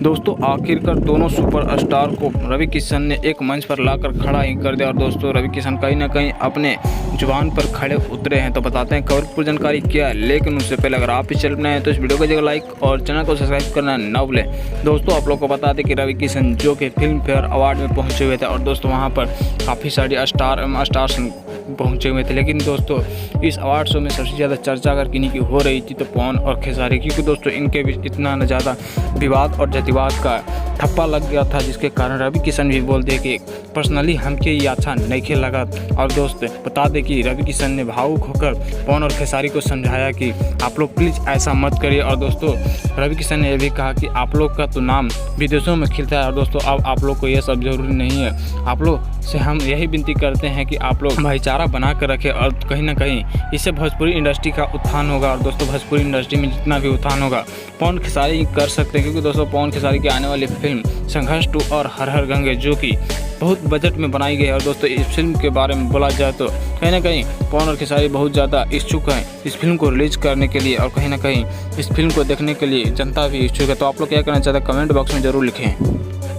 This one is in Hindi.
दोस्तों आखिरकार दोनों सुपरस्टार को रवि किशन ने एक मंच पर लाकर खड़ा ही कर दिया। और दोस्तों रवि किशन कहीं ना कहीं अपने जुबान पर खड़े उतरे हैं। तो बताते हैं खबर पूरी जानकारी क्या है, लेकिन उससे पहले अगर आप इस चैनल पर नए हैं तो इस वीडियो को जगह लाइक और चैनल को सब्सक्राइब करना न भूलें। दोस्तों आप लोग को बता दें कि रवि किशन जो कि फिल्म फेयर अवार्ड में पहुंचे हुए थे और दोस्तों वहां पर काफ़ी सारे स्टार्स पहुंचे हुए थे, लेकिन दोस्तों इस अवार्ड शो में सबसे ज़्यादा चर्चा अगर किन्हीं की हो रही थी तो पवन और खेसारी, क्योंकि दोस्तों इनके बीच इतना न ज़्यादा विवाद और जातिवाद का ठप्पा लग गया था, जिसके कारण रवि किशन भी बोल दिए कि पर्सनली हमके ये अच्छा नहीं लगा। और दोस्त बता दें कि रवि किशन ने भावुक होकर पवन और खेसारी को समझाया कि आप लोग प्लीज़ ऐसा मत करिए। और दोस्तों रवि किशन ने यह भी कहा कि आप लोग का तो नाम विदेशों में खिलता है और दोस्तों अब आप लोग को ये सब जरूरी नहीं है। आप लोग से हम यही विनती करते हैं कि आप लोग भाईचारा बना कर रखें और कहीं ना कहीं इससे भोजपुरी इंडस्ट्री का उत्थान होगा। और दोस्तों भोजपुरी इंडस्ट्री में जितना भी उत्थान होगा पवन खेसारी कर सकते हैं, क्योंकि दोस्तों पवन खेसारी की आने वाली फिल्म संघर्ष 2 और हर हर गंगे जो कि बहुत बजट में बनाई गई है। और दोस्तों इस फिल्म के बारे में बोला जाए तो कहीं ना कहीं पवन और खेसारी बहुत ज़्यादा इच्छुक हैं इस फिल्म को रिलीज करने के लिए, और कहीं ना कहीं इस फिल्म को देखने के लिए जनता भी इच्छुक है। तो आप लोग क्या करना चाहते हैं कमेंट बॉक्स में ज़रूर लिखें।